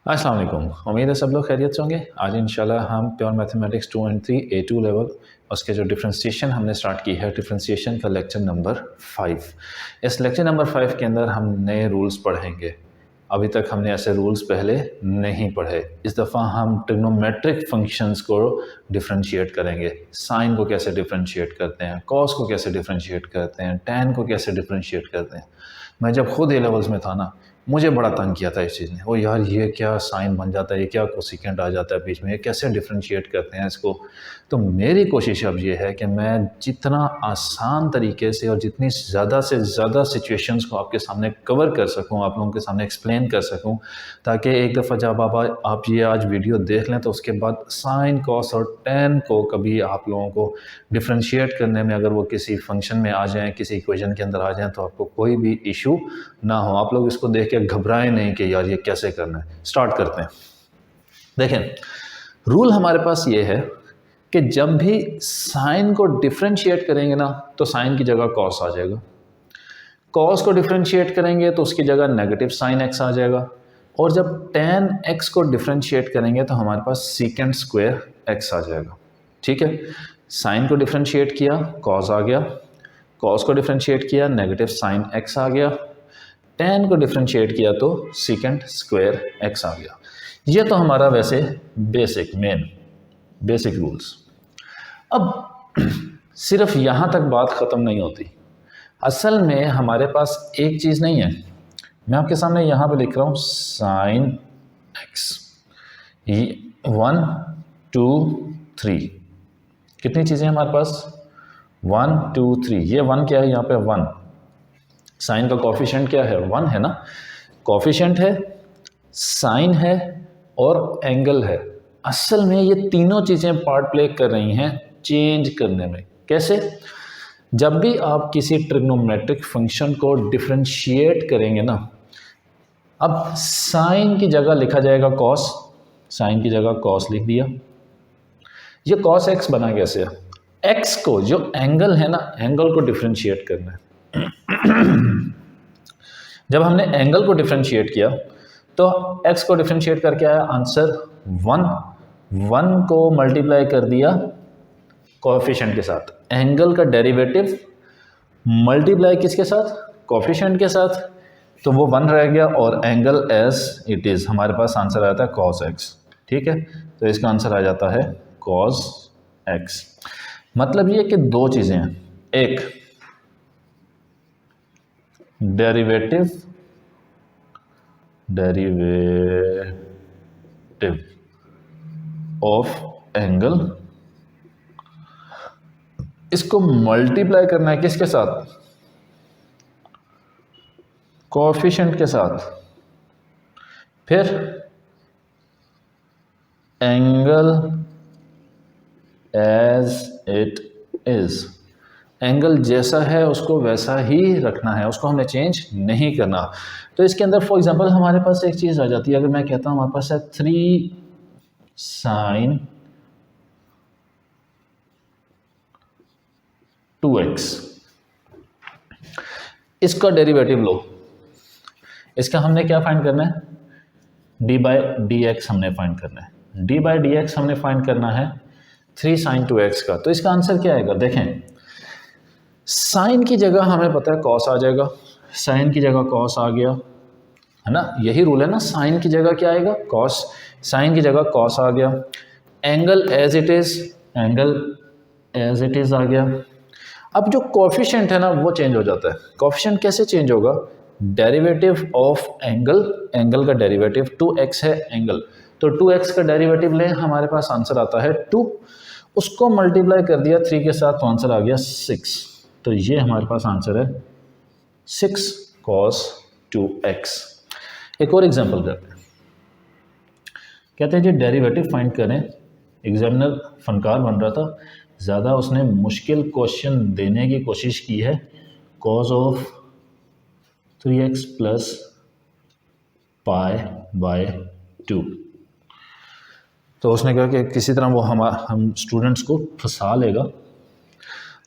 अस्सलाम वालेकुम। उम्मीद है सब लोग खैरियत से होंगे। आज इंशाल्लाह हम pure mathematics 2 and 3 A2 level उसके जो डिफ्रेंशिएशन हमने स्टार्ट की है, डिफ्रेंशिएशन का लेक्चर नंबर 5। इस लेक्चर नंबर 5 के अंदर हम नए रूल्स पढ़ेंगे। अभी तक हमने ऐसे रूल्स पहले नहीं पढ़े। इस दफ़ा हम ट्रिग्नोमेट्रिक फंक्शंस को डिफरेंशिएट करेंगे। साइन को कैसे डिफरेंशिएट करते हैं, कॉस को कैसे डिफरेंशिएट करते हैं, टैन को कैसे डिफरेंशिएट करते हैं। मैं जब खुद ए लेवल्स में था ना, मुझे बड़ा तंग किया था इस चीज़ ने। ओ यार, ये क्या साइन बन जाता है, ये क्या कोसिकेंट आ जाता है बीच में, ये कैसे डिफरेंशिएट करते हैं इसको। तो मेरी कोशिश अब ये है कि मैं जितना आसान तरीके से और जितनी ज़्यादा से ज़्यादा सिचुएशंस को आपके सामने कवर कर सकूं, आप लोगों के सामने एक्सप्लेन कर सकूं, ताकि एक दफ़ा जब आप ये आज वीडियो देख लें तो उसके बाद साइन, कॉस और टैन को कभी आप लोगों को डिफरेंशिएट करने में, अगर वो किसी फंक्शन में आ जाएँ, किसी इक्वेशन के अंदर आ जाएँ, तो आपको कोई भी इशू ना हो। आप लोग इसको देख के घबराएं नहीं कि यार ये कैसे करना है। स्टार्ट करते हैं। देखें, रूल हमारे पास ये है कि जब भी साइन को डिफरेंशिएट करेंगे ना, तो साइन की जगह कॉस आ जाएगा। कॉस को डिफरेंशिएट करेंगे तो उसकी जगह नेगेटिव साइन एक्स आ जाएगा। और जब टेन एक्स को डिफरेंशिएट करेंगे तो हमारे पास सीकेंट स्क्वायर एक्स आ जाएगा। ठीक है, साइन को डिफरेंशिएट किया, कॉस आ गया। कॉस को डिफरेंशिएट किया, नेगेटिव साइन एक्स आ गया। टेन को डिफरेंशिएट किया तो सीकेंट स्क्वायर एक्स आ गया। ये तो हमारा वैसे बेसिक रूल्स। अब सिर्फ यहाँ तक बात ख़त्म नहीं होती। असल में हमारे पास एक चीज़ नहीं है। मैं आपके सामने यहाँ पे लिख रहा हूँ साइन एक्स, 1 2 3। कितनी चीज़ें हमारे पास? 1 2 3। ये 1 क्या है यहाँ पे? 1। साइन का कॉफिशिएंट क्या है? 1 है ना। कॉफिशिएंट है, साइन है और एंगल है। असल में ये तीनों चीज़ें पार्ट प्ले कर रही हैं चेंज करने में। कैसे? जब भी आप किसी ट्रिग्नोमेट्रिक फंक्शन को डिफरेंशिएट करेंगे ना, अब साइन की जगह लिखा जाएगा कॉस। साइन की जगह कॉस लिख दिया। ये कॉस एक्स बना कैसे? एक्स को, जो एंगल है ना, एंगल को डिफरेंशिएट करना है। जब हमने एंगल को डिफरेंशिएट किया तो x को डिफरेंशिएट करके आया आंसर 1। 1 को मल्टीप्लाई कर दिया कोएफिशिएंट के साथ। एंगल का डेरिवेटिव मल्टीप्लाई किसके साथ? कोएफिशिएंट के साथ। तो वो 1 रह गया और एंगल एज इट इज़ हमारे पास आंसर आता है cos x। ठीक है, तो इसका आंसर आ जाता है cos x। मतलब ये कि दो चीज़ें हैं। एक, डेरिवेटिव ऑफ एंगल, इसको मल्टीप्लाई करना है किसके साथ? कोएफिशिएंट के साथ। फिर angle as it is, angle जैसा है उसको वैसा ही रखना है, उसको हमने चेंज नहीं करना। तो इसके अंदर फॉर एग्जांपल हमारे पास एक चीज़ आ जाती है। अगर मैं कहता हूँ हमारे पास है 3 साइन 2x, इसका डेरिवेटिव लो। इसका हमने क्या फाइंड करना है? d बाई डी एक्स हमने फाइंड करना है। d बाई डी एक्स हमने फाइंड करना है 3 साइन 2x का। तो इसका आंसर क्या आएगा? देखें, साइन की जगह हमें पता है कॉस आ जाएगा। साइन की जगह कॉस आ गया, है ना। यही रूल है ना, साइन की जगह क्या आएगा? कॉस। साइन की जगह कॉस आ गया। Angle as it is, angle as it is आ गया। अब जो कोएफिशिएंट है ना, वो चेंज हो जाता है। कोएफिशिएंट कैसे चेंज होगा? डेरिवेटिव ऑफ एंगल, एंगल का डेरिवेटिव 2x है एंगल, तो 2x का डेरिवेटिव ले, हमारे पास आंसर आता है 2। उसको मल्टीप्लाई कर दिया 3 के साथ, तो आंसर आ गया 6। तो ये हमारे पास आंसर है 6 cos 2x। एक और एग्जांपल करते हैं। कहते हैं जी डेरिवेटिव फाइंड करें। एग्जामिनर फनकार बन रहा था, ज़्यादा उसने मुश्किल क्वेश्चन देने की कोशिश की है। cos of 3x plus pi by 2। तो उसने कहा कि किसी तरह वो हम स्टूडेंट्स को फंसा लेगा,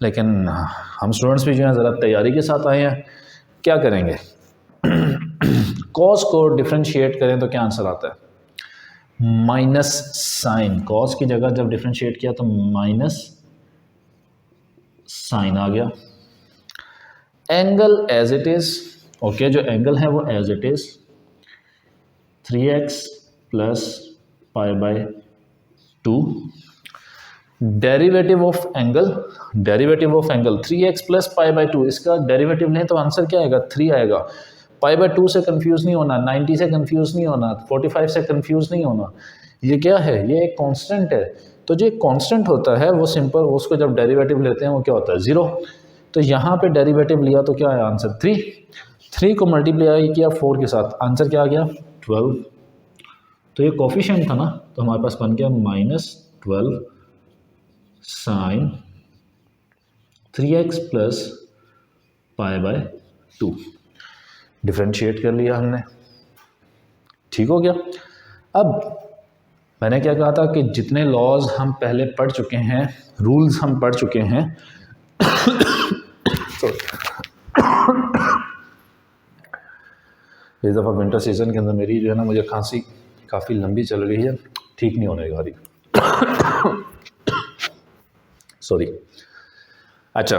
लेकिन हम स्टूडेंट्स भी जो हैं ज़रा तैयारी के साथ आए हैं। क्या करेंगे? कॉस को डिफरेंशिएट करें तो क्या आंसर आता है? माइनस साइन, कॉस की जगह जब डिफ्रेंशिएट किया तो माइनस साइन आ गया। Angle as it is, okay, जो एंगल है वो as it is 3x plus pi by 2। Derivative of angle, derivative of angle 3x plus pi by 2, इसका डेरिवेटिव लें तो आंसर क्या आएगा? 3 आएगा। पाई बाय 2 से कंफ्यूज नहीं होना, 90 से कंफ्यूज नहीं होना, 45 से कंफ्यूज नहीं होना। ये क्या है? ये एक कांस्टेंट है। तो जो कांस्टेंट होता है वो सिंपल, उसको जब डेरिवेटिव लेते हैं वो क्या होता है? 0। तो यहाँ पे डेरिवेटिव लिया तो क्या आया आंसर? 3। 3 को मल्टीप्लाई किया 4 के साथ, आंसर क्या आ गया? 12। तो ये कोफिशिएंट था ना, तो हमारे पास बन गया -12 sine 3x plus pi by 2। Differentiate कर लिया हमने, ठीक हो गया। अब मैंने क्या कहा था कि जितने लॉज हम पहले पढ़ चुके हैं, रूल्स हम पढ़ चुके हैं इस दफ़ा विंटर सीज़न के अंदर मेरी जो है ना, मुझे खांसी काफ़ी लंबी चल रही है, ठीक नहीं होने वाली सॉरी। अच्छा,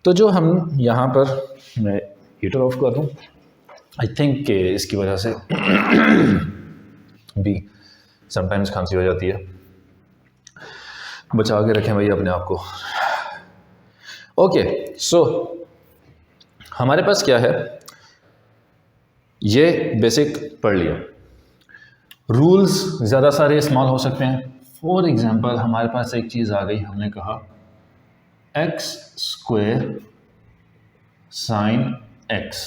तो जो हम यहाँ पर, मैं हीटर ऑफ कर दूँ, आई थिंक इसकी वजह से भी समटाइम्स खांसी हो जाती है, बचा के रखें भाई अपने आप को। ओके, सो हमारे पास क्या है, ये बेसिक पढ़ लिया। रूल्स ज़्यादा सारे इस्तेमाल हो सकते हैं। फॉर एग्जांपल हमारे पास एक चीज़ आ गई, हमने कहा x² साइन x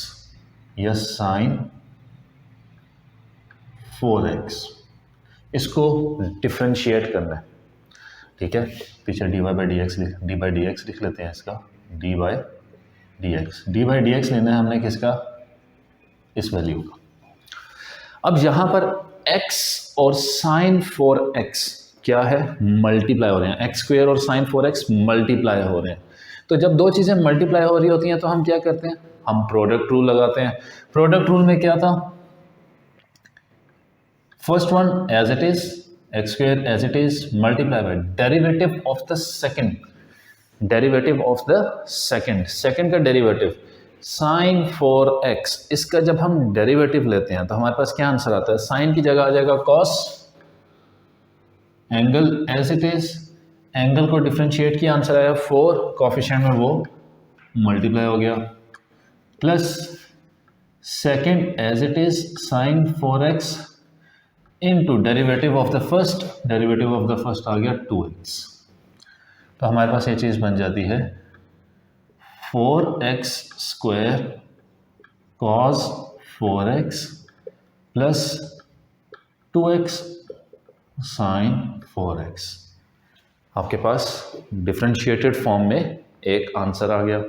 या साइन 4x, इसको डिफ्रेंशिएट करना है, ठीक है। पीछे dy बाई डी एक्स लिख लेते हैं, इसका dy dx लेना है हमने किसका? इस वैल्यू का। अब यहाँ पर x और साइन 4x क्या है? मल्टीप्लाई हो रहे हैं। x² और साइन 4x मल्टीप्लाई हो रहे हैं। तो जब दो चीज़ें मल्टीप्लाई हो रही होती हैं तो हम क्या करते हैं? हम प्रोडक्ट रूल लगाते हैं। प्रोडक्ट रूल में क्या था? First one as it is, x² as it is, multiply by derivative of the second, derivative of the second का डेरिवेटिव साइन 4x, इसका जब हम डेरिवेटिव लेते हैं तो हमारे पास क्या आंसर आता है? साइन की जगह आ जाएगा cos, angle as it is, angle को डिफ्रेंशिएट किया, आंसर आया 4, कोफिशिएंट में वो मल्टीप्लाई हो गया, plus second as it is sine 4x into derivative of the first, derivative of the first आ गया 2x। तो हमारे पास ये चीज़ बन जाती है 4x² cos 4x plus 2x sign 4x। आपके पास डिफ्रेंशिएटेड फॉर्म में एक आंसर आ गया।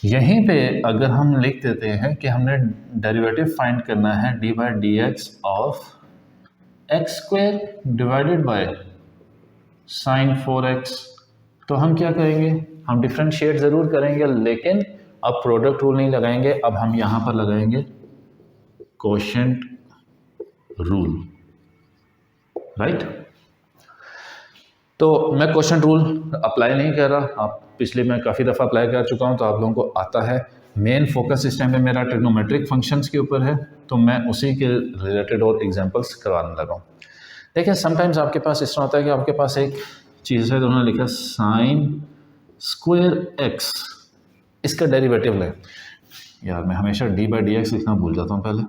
यहीं पे अगर हम लिख देते हैं कि हमने डेरिवेटिव फाइंड करना है D by D x of x² divided by sine 4x, तो हम क्या करेंगे? हम डिफ्रेंशिएट ज़रूर करेंगे, लेकिन अब प्रोडक्ट रूल नहीं लगाएंगे, अब हम यहाँ पर लगाएंगे कोशेंट रूल, राइट। तो मैं कोशेंट रूल अप्लाई नहीं कर रहा, आप पिछले मैं काफ़ी दफ़ा अप्लाई कर चुका हूँ तो आप लोगों को आता है। मेन फोकस इस टाइम पे मेरा ट्रिग्नोमेट्रिक फंक्शंस के ऊपर है, तो मैं उसी के रिलेटेड और एग्जांपल्स करवाने लगा हूँ। देखिए, समटाइम्स आपके पास इस तरह होता है कि आपके पास एक चीज़ है तो उन्होंने लिखा साइन स्क्वायर x, इसका डेरिवेटिव लें। यार मैं हमेशा डी बाई डी एक्स लिखना भूल जाता हूँ पहले।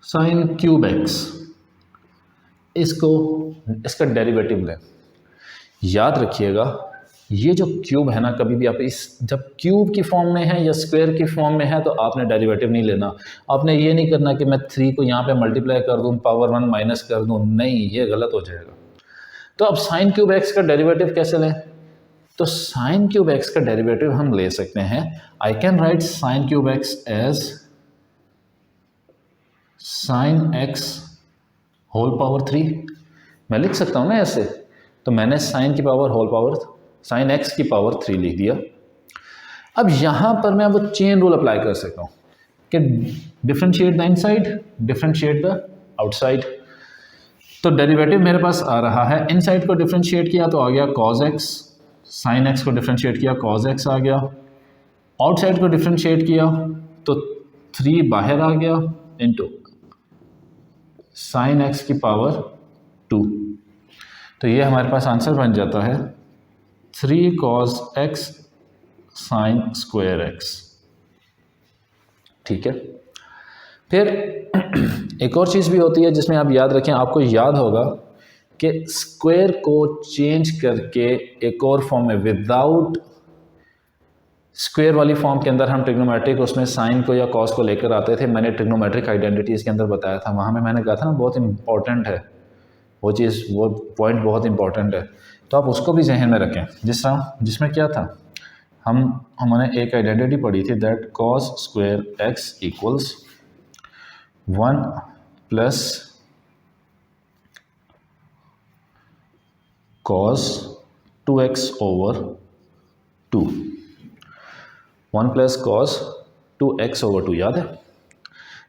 साइन क्यूब x, इसको, इसका डेरिवेटिव लें। याद रखिएगा, ये जो क्यूब है ना, कभी भी आप इस, जब क्यूब की फॉर्म में है या स्क्वायर की फॉर्म में है तो आपने डेरिवेटिव नहीं लेना। आपने ये नहीं करना कि मैं 3 को यहाँ पे मल्टीप्लाई कर दूँ, पावर 1 माइनस कर दूँ, नहीं, ये गलत हो जाएगा। तो अब साइन क्यूब x का डेरिवेटिव कैसे लें? तो साइन क्यूब x का डेरिवेटिव हम ले सकते हैं। I can write sine cube x as sine x whole power 3, मैं लिख सकता हूँ ना ऐसे। तो मैंने साइन की power whole power, sine x की पावर 3 लिख दिया। अब यहाँ पर मैं वो चेन रूल अप्लाई कर सकता हूँ। कि differentiate the inside, differentiate the outside. तो डेरिवेटिव मेरे पास आ रहा है, इनसाइड को डिफरेंशिएट किया तो आ गया cos x, sin x को डिफरेंशिएट किया cos x आ गया, आउटसाइड को डिफरेंशिएट किया तो 3 बाहर आ गया इनटू sin x की पावर 2। तो ये हमारे पास आंसर बन जाता है 3 cos x sin square x। ठीक है, फिर एक और चीज़ भी होती है जिसमें आप याद रखें, आपको याद होगा कि स्क्वायर को चेंज करके एक और फॉर्म में, विदाउट स्क्वायर वाली फॉर्म के अंदर हम ट्रिग्नोमेट्रिक उसमें साइन को या कॉस को लेकर आते थे। मैंने ट्रिग्नोमेट्रिक आइडेंटिटीज़ के अंदर बताया था, वहाँ में मैंने कहा था ना बहुत इंपॉर्टेंट है वो चीज़, वो पॉइंट बहुत इंपॉर्टेंट है, तो आप उसको भी जहन में रखें। जिसमें क्या था, हमने एक आइडेंटिटी पढ़ी थी, that cos square x equals 1 plus cos 2x over 2, 1 plus cos 2x over 2, याद है?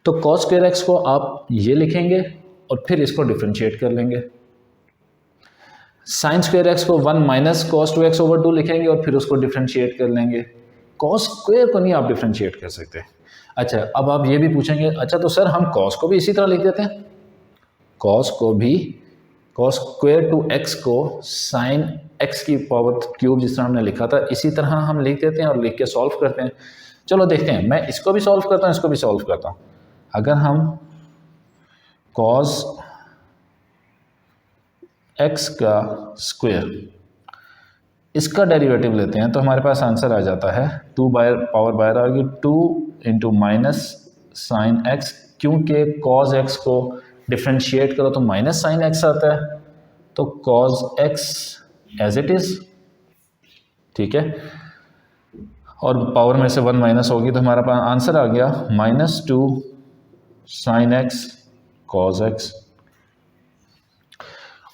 तो cos स्क्वायर x को आप ये लिखेंगे और फिर इसको डिफरेंशिएट कर लेंगे। साइन स्क्वायर x को 1 माइनस cos 2x ओवर 2 लिखेंगे और फिर उसको डिफरेंशिएट कर लेंगे। cos स्क्वायर को नहीं आप डिफरेंशिएट कर सकते। अच्छा, अब आप ये भी पूछेंगे, अच्छा तो सर हम cos को भी इसी तरह लिख देते हैं, cos को भी cos स्क्वायर टू x को sin x की पावर क्यूब जिस तरह हमने लिखा था इसी तरह हम लिख देते हैं और लिख के सॉल्व करते हैं। चलो देखते हैं, मैं इसको भी सॉल्व करता हूँ, इसको भी सॉल्व करता हूँ। अगर हम cos x का स्क्वायर इसका डेरिवेटिव लेते हैं तो हमारे पास आंसर आ जाता है 2 पावर बाहर आ गई 2 इंटू माइनस साइन एक्स, क्योंकि cos x को डिफरेंशिएट करो तो माइनस साइन एक्स आता है, तो cos x as it is. ठीक है, और पावर में से 1 माइनस होगी तो हमारा पास आंसर आ गया -2 साइन एक्स cos x।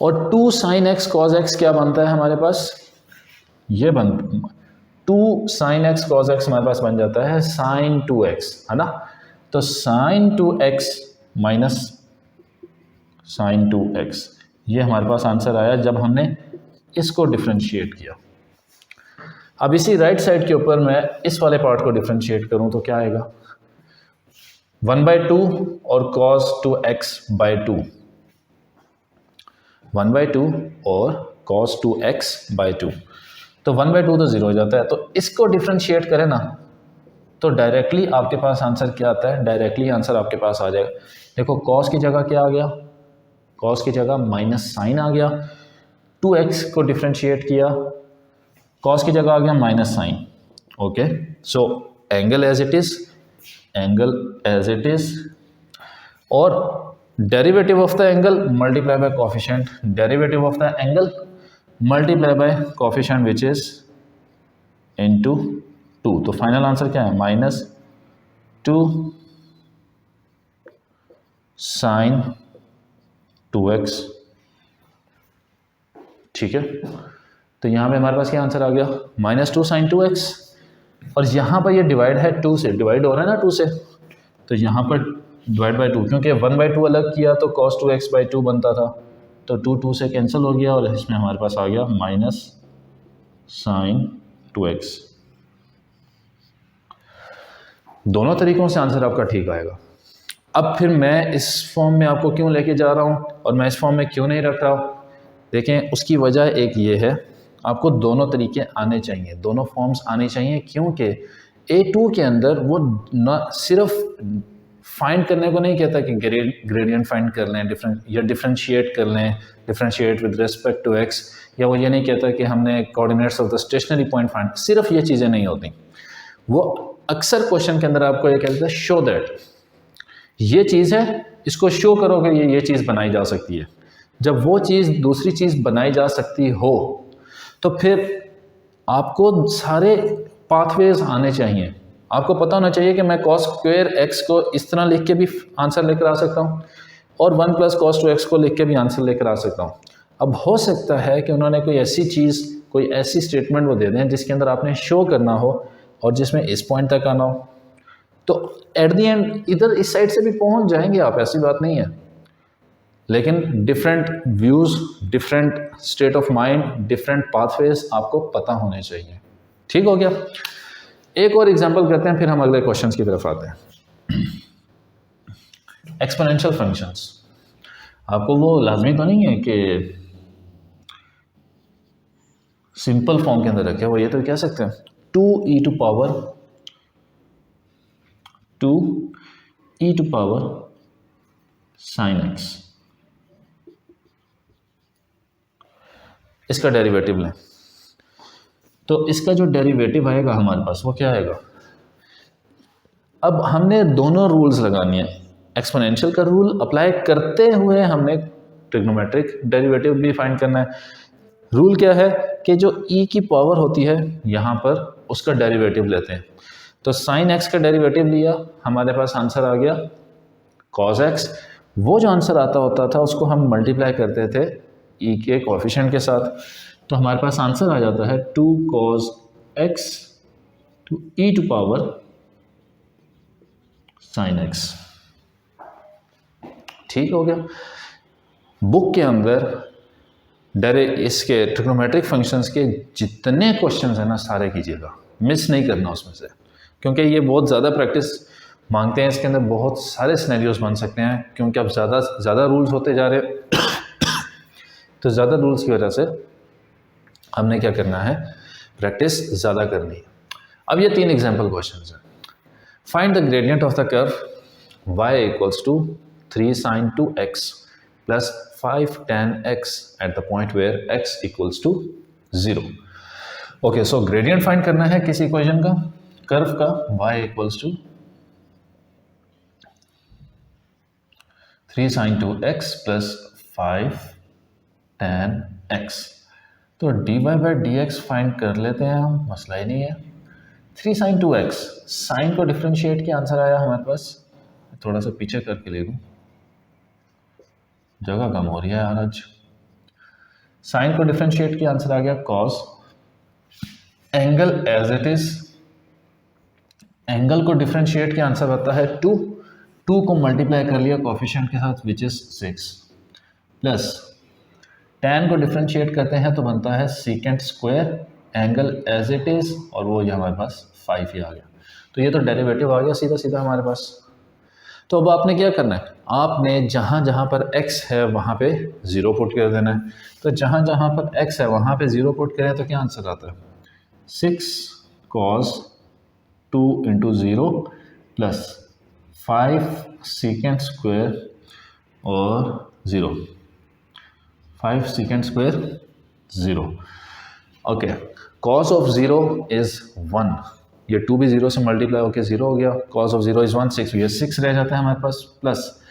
और 2 साइन एक्स cos x क्या बनता है हमारे पास, ये 2 साइन एक्स cos x हमारे पास बन जाता है साइन 2x, है ना? तो sign 2x minus sign 2x, ये हमारे पास आंसर आया जब हमने इसको डिफरेंशिएट किया। अब इसी राइट साइड के ऊपर मैं इस वाले पार्ट को डिफरेंशिएट करूं तो क्या आएगा, 1/2 और cos 2x बाई 2, 1/2 और cos 2x बाई 2, तो 1/2 तो 0 हो जाता है। तो इसको डिफरेंशिएट करें ना तो डायरेक्टली आपके पास आंसर क्या आता है, डायरेक्टली आंसर आपके पास आ जाएगा। देखो cos की जगह क्या आ गया, cos की जगह माइनस साइन आ गया, 2x को डिफरेंशिएट किया, cos की जगह आ गया minus sine. Okay, so angle as it is, angle as it is, और derivative of the angle multiply by coefficient, derivative of the angle multiply by coefficient which is into 2। तो final answer क्या है, -2 sign 2x। ठीक है, तो यहाँ पे हमारे पास क्या आंसर आ गया, -2 साइन 2x, और यहाँ पर ये डिवाइड है 2 से, डिवाइड हो रहा है ना 2 से, तो यहाँ पर डिवाइड बाय 2, क्योंकि 1/2 अलग किया तो cos 2x बाई 2 बनता था, तो 2 से कैंसिल हो गया और इसमें हमारे पास आ गया माइनस साइन 2x। दोनों तरीकों से आंसर आपका ठीक आएगा। अब फिर मैं इस फॉर्म में आपको क्यों लेके जा रहा हूँ और मैं इस फॉर्म में क्यों नहीं रख रहा हूँ, देखें उसकी वजह एक ये है, आपको दोनों तरीके आने चाहिए, दोनों फॉर्म्स आने चाहिए, क्योंकि A2 के अंदर वो न सिर्फ फाइंड करने को नहीं कहता कि ग्रेडियंट फाइंड कर लें, डिफरेंशिएट कर लें, differentiate with respect to x, या वो ये नहीं कहता कि हमने coordinates of the stationary point find, सिर्फ ये चीज़ें नहीं होती। वो अक्सर क्वेश्चन के अंदर आपको ये कहता है शो दैट, ये चीज़ है, इसको शो करोगे ये चीज़ बनाई जा सकती है। जब वो चीज़ दूसरी चीज़ बनाई जा सकती हो तो फिर आपको सारे पाथवेज आने चाहिए, आपको पता होना चाहिए कि मैं cos स्क्वायर x को इस तरह लिख के भी आंसर लेकर आ सकता हूँ और 1 प्लस cos 2x को लिख के भी आंसर लेकर आ सकता हूँ। अब हो सकता है कि उन्होंने कोई ऐसी चीज़, कोई ऐसी स्टेटमेंट वो दे दें जिसके अंदर आपने शो करना हो और जिसमें इस पॉइंट तक आना हो, तो एट द एंड इधर इस साइड से भी पहुंच जाएंगे आप, ऐसी बात नहीं है, लेकिन different views, different state of mind, different pathways आपको पता होने चाहिए। ठीक हो गया। एक और एग्जांपल करते हैं, फिर हम अगले क्वेश्चन की तरफ आते हैं। एक्सपोनेंशियल फंक्शंस, आपको वो लाजमी तो नहीं है कि सिंपल फॉर्म के अंदर रखे, वो ये तो कह सकते हैं 2e to power sin x, इसका डेरिवेटिव लें। तो इसका जो डेरिवेटिव आएगा हमारे पास वो क्या आएगा। अब हमने दोनों रूल्स लगानी है, एक्सपोनेंशियल का रूल अप्लाई करते हुए हमने ट्रिग्नोमेट्रिक डेरिवेटिव भी फाइंड करना है। रूल क्या है कि जो e की पावर होती है यहाँ पर उसका डेरिवेटिव लेते हैं। तो साइन x का डेरिवेटिव लिया, हमारे पास आंसर आ गया cos x। वो जो आंसर आता होता था उसको हम मल्टीप्लाई करते थे e के कोएफिशिएंट के साथ, तो हमारे पास आंसर आ जाता है 2 cos x to e to power sin x। ठीक हो गया। बुक के अंदर इसके ट्रिग्नोमेट्रिक फंक्शंस के जितने क्वेश्चंस हैं ना सारे कीजिएगा, मिस नहीं करना उसमें से, क्योंकि ये बहुत ज़्यादा प्रैक्टिस मांगते हैं। इसके अंदर बहुत सारे सिनेरियोज बन सकते हैं, क्योंकि अब ज़्यादा रूल्स होते जा रहे तो ज़्यादा रूल्स की वजह से हमने क्या करना है, प्रैक्टिस ज़्यादा करनी है। अब ये 3 एग्जाम्पल क्वेश्चन हैं। Find the gradient of the curve y equals to 3 sin 2x plus 5 tan x at the point where x equals to 0। Okay, so gradient find करना है किसी इक्वेशन का, कर्व का, y equals to 3 sin 2x plus 5 tan x। तो dy by D X find कर लेते हैं हम, मसला ही नहीं है। 3 sin 2x, साइन को डिफ्रेंशिएट किया, आंसर आया हमारे पास, थोड़ा सा पीछे करके ले लूँ, जगह कम हो रही है यार आज। साइन को डिफ्रेंशिएट किया, आंसर आ गया cos, angle as it is, angle को डिफ्रेंशिएट किया, आंसर आता है 2 को मल्टीप्लाई कर लिया कोएफिशिएंट के साथ विच इज 6, प्लस tan को डिफ्रेंशिएट करते हैं तो बनता है secant square, angle as it is, और वो ये हमारे पास 5 ही आ गया। तो ये तो डेरिवेटिव आ गया सीधा सीधा हमारे पास। तो अब आपने क्या करना है, आपने जहाँ जहाँ पर x है वहाँ पे 0 पुट कर देना है। तो जहाँ जहाँ पर x है वहाँ पे 0 पुट करें तो क्या आंसर आता है, 6 cos 2 into 0 plus 5 secant square और 0, 5 secant square 0। Okay, cos of 0 is 1, ये 2 भी 0 से मल्टीप्लाई होकर 0 हो गया, cos ऑफ 0 इज़ 1, 6, ये 6 रह जाता है हमारे पास, प्लस,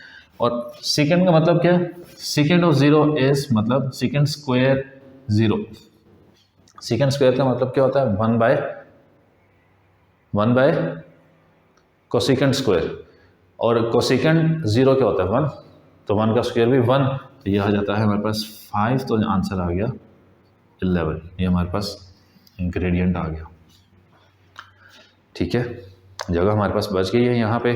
और सेकेंड का मतलब क्या है, सेकेंड ऑफ 0 इज़ मतलब सेकेंड स्क्वायर 0। सेकेंड स्क्वायर का मतलब क्या होता है, 1 बाय कोसेकेंड स्क्वायर, और कोसेकेंड 0 क्या होता है 1, तो 1 का स्क्वायर भी 1, तो ये आ जाता है हमारे पास 5, तो आंसर आ गया 11। ये हमारे पास इंग्रेडिएंट आ गया। ठीक है, जगह हमारे पास बच गई है। यहाँ पे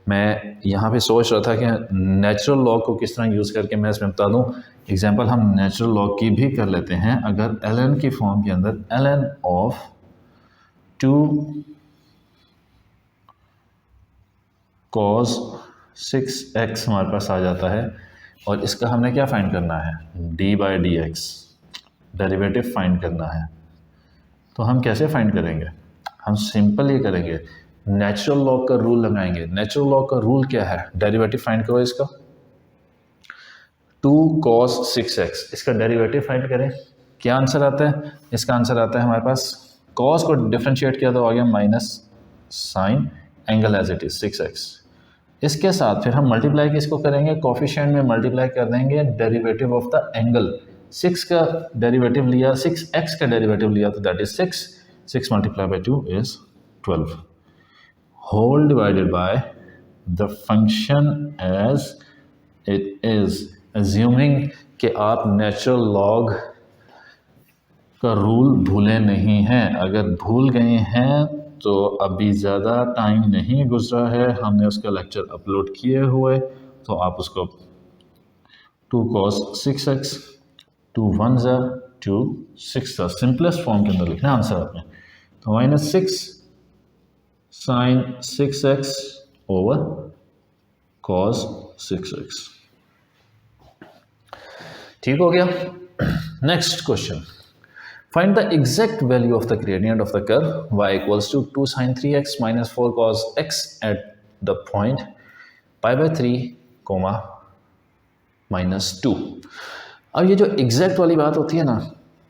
मैं यहाँ पे सोच रहा था कि नेचुरल लॉग को किस तरह यूज़ करके मैं इसमें बता दूँ। एग्जांपल हम नेचुरल लॉग की भी कर लेते हैं। अगर ln की फॉर्म के अंदर ln ऑफ 2 cos 6x हमारे पास आ जाता है, और इसका हमने क्या फाइंड करना है, d by D x, derivative find करना है। तो हम कैसे फाइंड करेंगे, हम सिंपल ही करेंगे, नेचुरल लॉग का रूल लगाएंगे। नेचुरल लॉग का रूल क्या है, डेरिवेटिव फाइंड करो इसका, 2 cos 6x, इसका डेरिवेटिव फाइंड करें, क्या आंसर आता है, इसका आंसर आता है हमारे पास, cos को डिफ्रेंशिएट किया तो आ गया minus sine, angle as it is 6x। इसके साथ फिर हम मल्टीप्लाई किसको करेंगे, कोफिशिएंट में मल्टीप्लाई कर देंगे डेरिवेटिव ऑफ द एंगल। 6 का डेरिवेटिव लिया, 6x का डेरिवेटिव लिया तो that is 6 multiply by 2 is 12, whole divided by the function as it is, assuming कि आप नेचुरल लॉग का रूल भूले नहीं हैं। अगर भूल गए हैं तो अभी ज़्यादा टाइम नहीं गुजरा है, हमने उसका लेक्चर अपलोड किए हुए, तो आप उसको 2 cos 6x 2 1 ज़ा 2 6 ज़ा सिंपलेस्ट फॉर्म के अंदर लिखना आंसर आपने, तो -6 sin 6x over cos 6x। ठीक हो गया। Next question, find the exact value of the gradient of the curve y equals to 2 sin 3x minus 4 cos x at the point π/3, -2। अब ये जो एग्जैक्ट वाली बात होती है ना,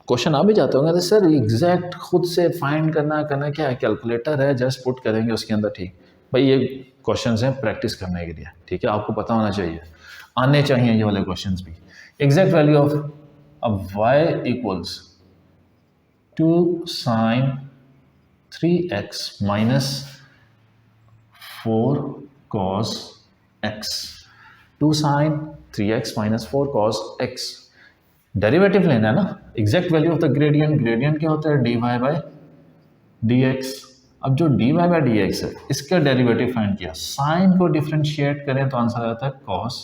क्वेश्चन आ भी जाते होंगे तो सर एग्जैक्ट खुद से फाइंड करना क्या है, कैलकुलेटर है जस्ट पुट करेंगे उसके अंदर। ठीक भाई, ये क्वेश्चंस हैं प्रैक्टिस करने के लिए, ठीक है, आपको पता होना चाहिए, आने चाहिए ये वाले क्वेश्चंस भी। एग्जैक्ट वैल्यू ऑफ अब y equals 2 sin 3x minus 4 cos x, 2 sin 3x minus 4 cos x, derivative लेना है ना। Exact value of the gradient, gradient क्या होता है, dy बाई dx। अब जो dy बाई dx है इसका डेरिवेटिव फाइंड किया, साइन को डिफ्रेंशिएट करें तो आंसर आता है cos,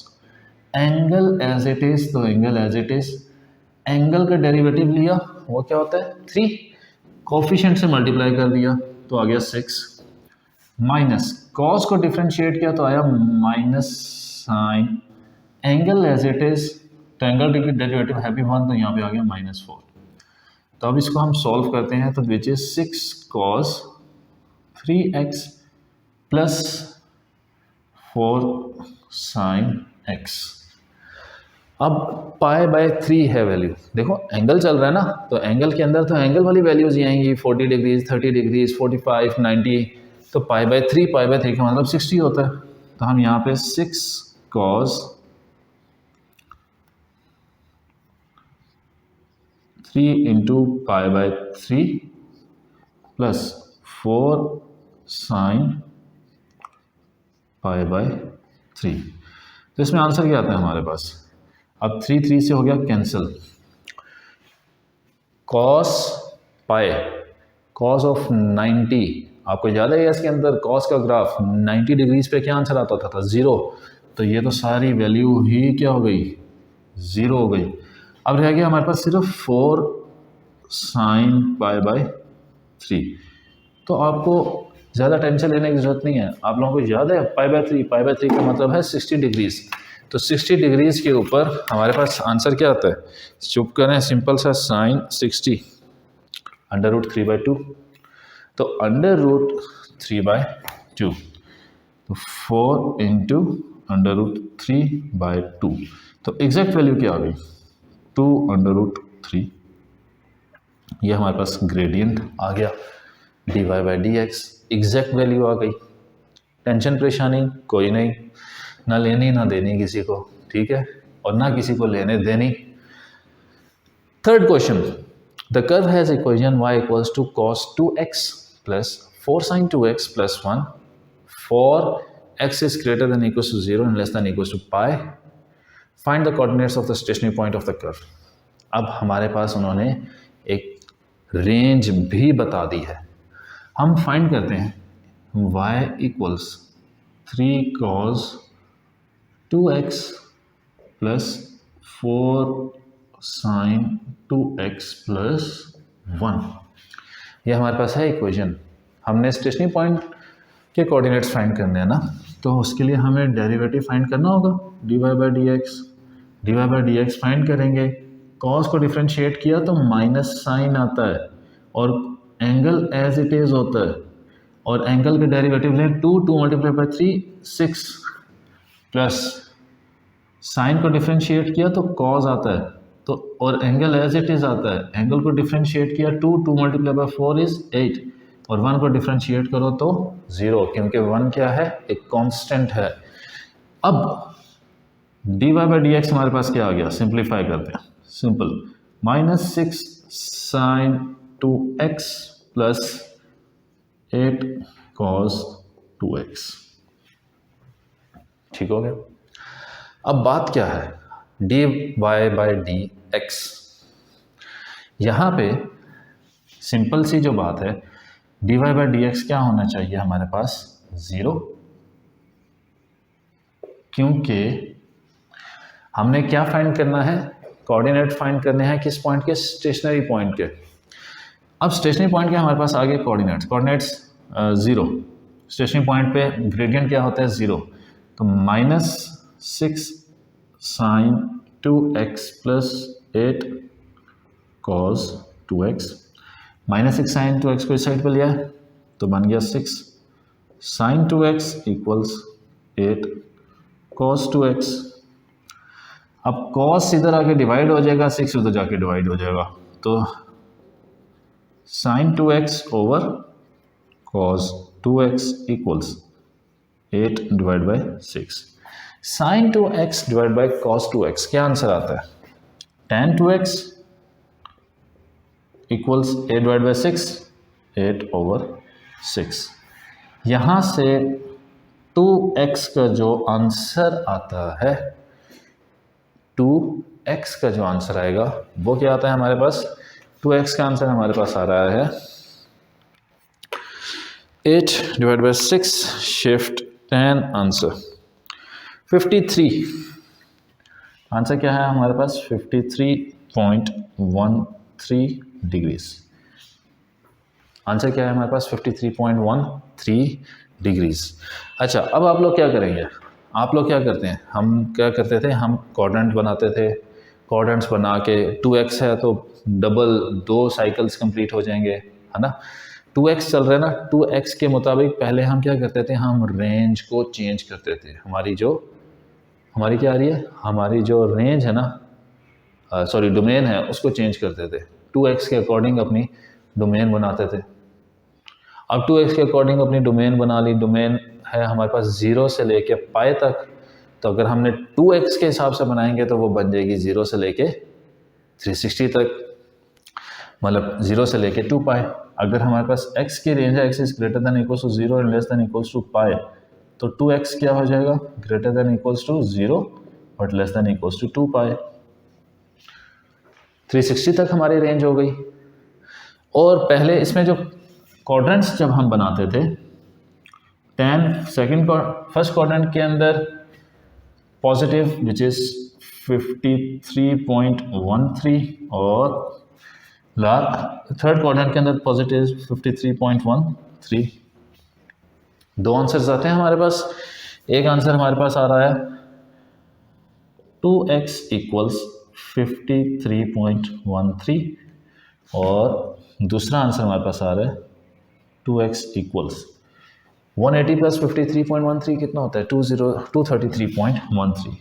angle as it is तो angle as it is, angle का डेरिवेटिव लिया वो क्या होता है 3, कोफिशिएंट से मल्टीप्लाई कर दिया तो आ गया 6, माइनस कॉस को डिफ्रेंशिएट किया तो आया minus sine, angle as it is तो एंगल की डेरिवेटिव है भी 1 तो यहाँ पे आ गया -4। तो अब इसको हम सॉल्व करते हैं तो विच is 6 cos 3x plus 4 sin x। अब π/3 है वैल्यू, देखो एंगल चल रहा है ना, तो एंगल के अंदर तो एंगल वाली वैल्यूज ही आएंगी, 40 डिग्रीज 30 डिग्रीज 45 90, तो π/3 का मतलब 60 होता है। तो हम यहाँ पे 6 cos 3 इंटू π/3 प्लस 4 sin π/3। तो इसमें आंसर क्या आता है हमारे पास, अब 3 से हो गया cancel, cos pi cos of 90, आपको याद है इसके अंदर cos का ग्राफ 90 डिग्रीज पे क्या आंसर आता था 0, तो ये तो सारी वैल्यू ही क्या हो गई 0 हो गई। अब रह गया हमारे पास सिर्फ 4 sin π/3। तो आपको ज़्यादा टेंशन लेने की ज़रूरत नहीं है, आप लोगों को याद है π/3 का मतलब है 60 डिग्रीज, तो 60 डिग्रीज के ऊपर हमारे पास आंसर क्या आता है, चुप करें सिंपल सा साइन 60 √3/2, तो √3/2 तो 4 इंटू √3/2, तो एग्जैक्ट वैल्यू क्या आ गई 2 √3। ये हमारे पास ग्रेडियंट आ गया, dy/dx एग्जैक्ट वैल्यू आ गई, टेंशन परेशानी कोई नहीं, ना लेनी ना देनी किसी को, ठीक है, और ना किसी को लेने देनी। Third question, the curve has equation y equals to cos 2x plus 4 sin 2x plus 1 for x is greater than equals to 0 and less than equals to pi, find the coordinates of the stationary point of the curve. अब हमारे पास उन्होंने एक range भी बता दी है, हम find करते हैं y equals 3 cos 2x plus 4 sin 2x plus 1, ये हमारे पास है इक्वेशन। हमने स्टेशनरी पॉइंट के कोऑर्डिनेट्स फाइंड करने हैं ना, तो उसके लिए हमें डेरिवेटिव फाइंड करना होगा, dy/dx फाइंड करेंगे, cos को डिफ्रेंशिएट किया तो माइनस साइन आता है और एंगल एज इट इज होता है, और एंगल के डेरिवेटिव लें 2 × 3 6 प्लस साइन को डिफ्रेंशिएट किया तो cos आता है, तो और एंगल एज इट इज आता है, एंगल को डिफ्रेंशिएट किया 2 × 4 इज 8 और 1 को डिफ्रेंशिएट करो तो 0, क्योंकि 1 क्या है एक कांस्टेंट है। अब dy/dx हमारे पास क्या आ गया, सिंप्लीफाई करते हैं, simple -6 sin 2x plus 8 cos 2x, ठीक हो गया। अब बात क्या है dy/dx, यहाँ पे सिंपल सी जो बात है dy बाई डी एक्स क्या होना चाहिए हमारे पास 0, क्योंकि हमने क्या फाइंड करना है, कोऑर्डिनेट फाइंड करने हैं किस पॉइंट के, स्टेशनरी पॉइंट के। अब स्टेशनरी पॉइंट के हमारे पास आगे कोऑर्डिनेट्स 0, स्टेशनरी पॉइंट पे ग्रेडियंट क्या होता है 0, तो -6 sin 2x plus 8 cos 2x, -6 sin 2x को इस साइड पर लिया है तो बन गया 6 sin 2x equals 8 cos 2x। अब cos इधर आके डिवाइड हो जाएगा, 6 उधर जाके डिवाइड हो जाएगा, तो sin 2x over cos 2x equals 8 divide by 6। sin 2x divide by cos 2x क्या आंसर आता है, tan 2x equals 8 divide by 6, 8 over 6। यहाँ से 2x का जो आंसर आता है, 2x का जो आंसर आएगा वो क्या आता है हमारे पास, 2x का आंसर हमारे पास आ रहा है 8 divide by 6 shift tan answer 53। Answer क्या है हमारे पास 53.13 डिग्रीज। आंसर क्या है हमारे पास 53.13 डिग्रीज। अच्छा, अब आप लोग क्या करेंगे, आप लोग क्या करते हैं, हम क्या करते थे, हम क्वाड्रेंट बनाते थे, क्वाड्रेंट्स बना के 2x है तो डबल 2 साइकिल्स कंप्लीट हो जाएंगे, है ना। 2x चल रहा है ना, 2x के मुताबिक पहले हम क्या करते थे, हम रेंज को चेंज करते थे। हमारी क्या आ रही है, हमारी जो रेंज है ना, सॉरी डोमेन है, उसको चेंज करते थे, 2x के अकॉर्डिंग अपनी डोमेन बनाते थे। अब 2x के अकॉर्डिंग अपनी डोमेन बना ली, डोमेन है हमारे पास 0 से लेके पाई तक, तो अगर हमने 2x के हिसाब से बनाएंगे तो वो बन जाएगी 0 से लेके 360 तक, मतलब 0 से लेके 2 पाई। अगर हमारे पास x की रेंज है, x is greater than equals to 0 and less than equals to pi, तो 2x क्या हो जाएगा, greater than equals to 0 but less than equals to 2 pi. 360 तक हमारी रेंज हो गई। और पहले इसमें जो क्वाड्रेंट्स जब हम बनाते थे, फर्स्ट क्वाड्रेंट के अंदर पॉजिटिव विच इज 53.13 और थर्ड क्वाड्रेंट के अंदर पॉजिटिव 53.13। दो आंसर्स आते हैं हमारे पास। एक आंसर हमारे पास आ रहा है 2x इक्वल्स 53.13 और दूसरा आंसर हमारे पास आ रहा है 2x इक्वल्स 180 प्लस 53.13 कितना होता है, 233.13।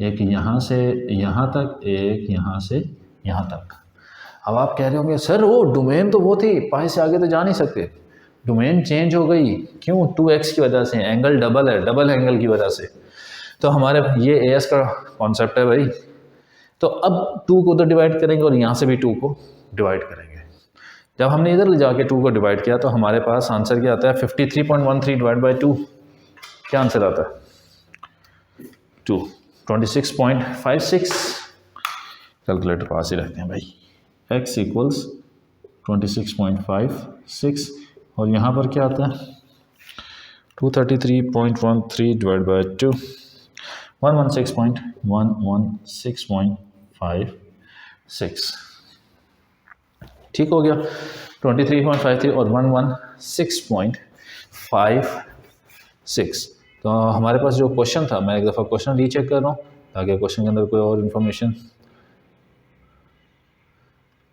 एक यहाँ से यहाँ तक, एक यहाँ से यहाँ तक। अब आप कह रहे होंगे सर वो डोमेन तो वो थी, पाई से आगे तो जा नहीं सकते। डोमेन चेंज हो गई, क्यों, 2x की वजह से, एंगल डबल है, डबल एंगल की वजह से। तो हमारे ये एस का कॉन्सेप्ट है भाई। तो अब 2 को तो डिवाइड करेंगे और यहाँ से भी 2 को डिवाइड करेंगे। जब हमने इधर ले जाके 2 को डिवाइड किया तो हमारे पास आंसर क्या आता है, 53.13 डिवाइड बाई 2, क्या आंसर आता है 2, 26.56। कैलकुलेटर पास ही रखते हैं भाई। x इक्वल्स 26.56 और यहाँ पर क्या आता है 233.13 डिवाइड बाई 2, 116.56। ठीक हो गया, 23.53 और 116.56। तो हमारे पास जो क्वेश्चन था, मैं एक दफ़ा क्वेश्चन रीचेक कर रहा हूँ ताकि क्वेश्चन के अंदर कोई और इन्फॉर्मेशन।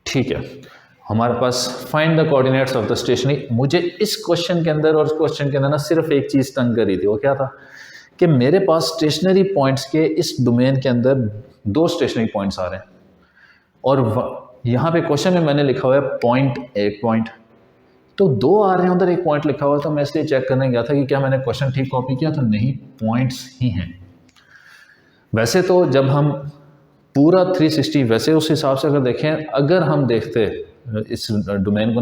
ठीक है, हमारे पास find the coordinates of the stationary. मुझे इस क्वेश्चन के अंदर और क्वेश्चन के अंदर ना सिर्फ एक चीज़ तंग करी थी, वो क्या था कि मेरे पास स्टेशनरी पॉइंट्स के इस डोमेन के अंदर 2 स्टेशनरी पॉइंट्स आ रहे हैं और यहाँ पे क्वेश्चन में मैंने लिखा हुआ है पॉइंट, एक पॉइंट, तो 2 आ रहे हैं, उधर एक पॉइंट लिखा हुआ, तो मैं इसलिए चेक करने गया था कि क्या मैंने क्वेश्चन ठीक कॉपी किया, तो नहीं, पॉइंट्स ही हैं। वैसे तो जब हम पूरा 360 वैसे उस हिसाब से अगर देखें, अगर हम देखते इस डोमेन को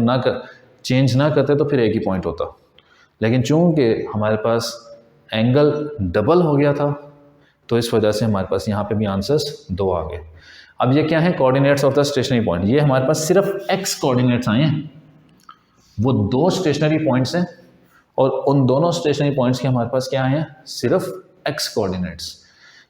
चेंज ना करते तो फिर एक ही पॉइंट होता, लेकिन चूंकि हमारे पास एंगल डबल हो गया था तो इस वजह से हमारे पास यहाँ पे भी आंसर्स 2 आ गए। अब ये क्या है, coordinates of the stationary point. ये हमारे पास सिर्फ एक्स कोऑर्डिनेट्स आए हैं, वो दो स्टेशनरी पॉइंट्स हैं और उन दोनों स्टेशनरी पॉइंट्स के हमारे पास क्या आए हैं, सिर्फ एक्स कोऑर्डिनेट्स।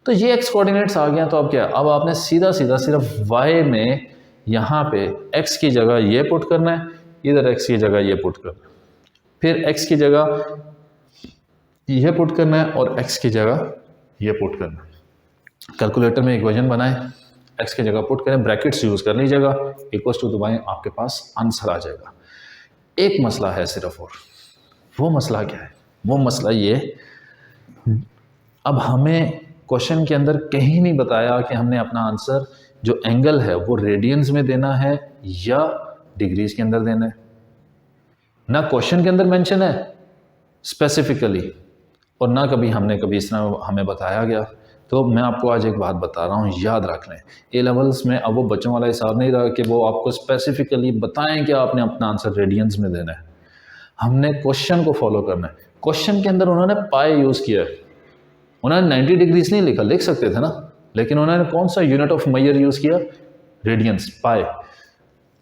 तो ये एक्स कोऑर्डिनेट्स आ गया, तो अब क्या, अब आपने सीधा सीधा सिर्फ वाई में यहाँ पे एक्स की जगह ये पुट करना है, इधर एक्स की जगह ये पुट करना है, फिर एक्स की जगह ये पुट करना है और एक्स की जगह ये पुट करना है। कैलकुलेटर में इक्वेशन बनाएं, एक्स की जगह पुट करें, ब्रैकेट्स यूज कर लीजिएगा, इक्वल्स टू दबाएं, आपके पास आंसर आ जाएगा। एक मसला है सिर्फ, और वो मसला क्या है, वो मसला ये, अब हमें क्वेश्चन के अंदर कहीं नहीं बताया कि हमने अपना आंसर जो एंगल है वो रेडियंस में देना है या डिग्रीज के अंदर देना है। ना क्वेश्चन के अंदर मेंशन है स्पेसिफिकली, और ना कभी इस तरह हमें बताया गया। तो मैं आपको आज एक बात बता रहा हूँ, याद रख लें, ए लेवल्स में अब वो बच्चों वाला हिसाब नहीं रहा कि वो आपको स्पेसिफिकली बताएं कि आपने अपना आंसर रेडियंस में देना है। हमने क्वेश्चन को फॉलो करना है। क्वेश्चन के अंदर उन्होंने पाई यूज़ किया है, उन्होंने 90 डिग्रीज नहीं लिखा, लिख सकते थे ना, लेकिन उन्होंने कौन सा यूनिट ऑफ मेजर यूज़ किया, रेडियंस, पाई।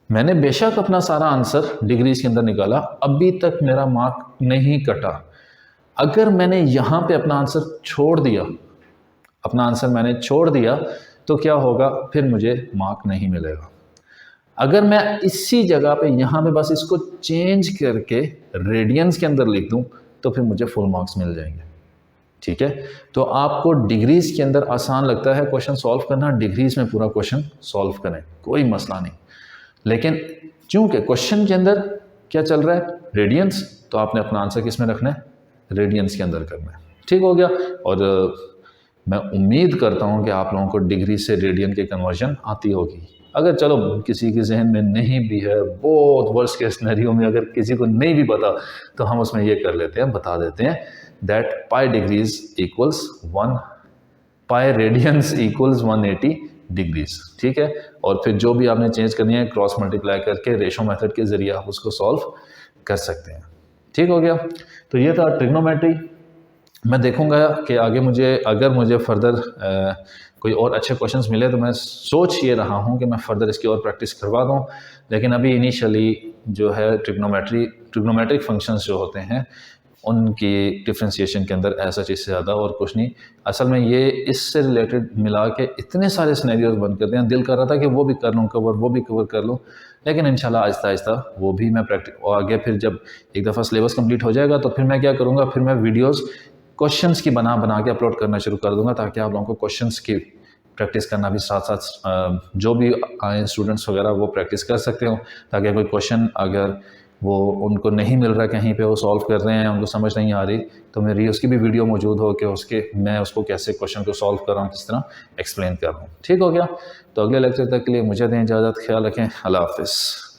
मैंने बेशक अपना सारा आंसर डिग्रीज के अंदर निकाला, अभी तक मेरा मार्क नहीं कटा। अगर मैंने यहाँ पे अपना आंसर छोड़ दिया, तो क्या होगा, फिर मुझे मार्क नहीं मिलेगा। अगर मैं इसी जगह पे यहाँ पे बस इसको चेंज करके रेडियंस के अंदर लिख दूँ तो फिर मुझे फुल मार्क्स मिल जाएंगे। ठीक है, तो आपको डिग्रीज के अंदर आसान लगता है क्वेश्चन सॉल्व करना, डिग्रीज में पूरा क्वेश्चन सॉल्व करें, कोई मसला नहीं। लेकिन चूंकि क्वेश्चन के अंदर क्या चल रहा है, रेडियंस, तो आपने अपना आंसर किस में रखना है, रेडियंस के अंदर करना है। ठीक हो गया। और मैं उम्मीद करता हूँ कि आप लोगों को डिग्री से रेडियन की कन्वर्जन आती होगी। अगर चलो किसी के जहन में नहीं भी है, बहुत वर्स्ट के सिनेरियो में अगर किसी को नहीं भी पता, तो हम उसमें ये कर लेते हैं, बता देते हैं that pi degrees equals 1, pi radiance equals 180 degrees. ठीक है, और फिर जो भी आपने चेंज करनी है क्रॉस मल्टीप्लाई करके रेशो मेथड के जरिए आप उसको सॉल्व कर सकते हैं। ठीक हो गया। तो ये था ट्रिग्नोमेट्री। मैं देखूंगा कि आगे अगर मुझे फर्दर कोई और अच्छे क्वेश्चंस मिले तो मैं सोच ये रहा हूँ कि मैं फर्दर इसकी और प्रैक्टिस करवा दूँ। लेकिन अभी इनिशियली जो है ट्रिग्नोमेट्रिक फंक्शंस जो होते हैं उनकी डिफ्रेंशिएशन के अंदर ऐसा चीज़ से ज़्यादा और कुछ नहीं। असल में ये इससे रिलेटेड मिला के इतने सारे सिनेरियोज बन करते हैं, दिल कर रहा था कि वो भी कर लूँ कवर, वो भी कवर कर लूँ, लेकिन इंशाल्लाह आहिस्ता आहिस्ता वो भी मैं प्रैक्टिस, और आगे फिर जब एक दफ़ा सिलेबस कंप्लीट हो जाएगा तो फिर मैं क्या करूँगा, फिर मैं वीडियोज़ क्वेश्चंस की बना के अपलोड करना शुरू कर दूंगा, ताकि आप लोगों को क्वेश्चंस की प्रैक्टिस करना भी साथ साथ जो भी आए स्टूडेंट्स वगैरह वो प्रैक्टिस कर सकते हो, ताकि कोई क्वेश्चन अगर वो उनको नहीं मिल रहा कहीं पे, वो सॉल्व कर रहे हैं, उनको समझ नहीं आ रही, तो मेरी उसकी भी वीडियो मौजूद हो कि मैं उसको कैसे क्वेश्चन को सॉल्व कर रहा हूँ, किस तरह एक्सप्लेन कर रहा हूँ। ठीक हो गया। तो अगले लेक्चर तक के लिए मुझे दें इजाज़त, ख्याल रखें, अल्लाह हाफिज़।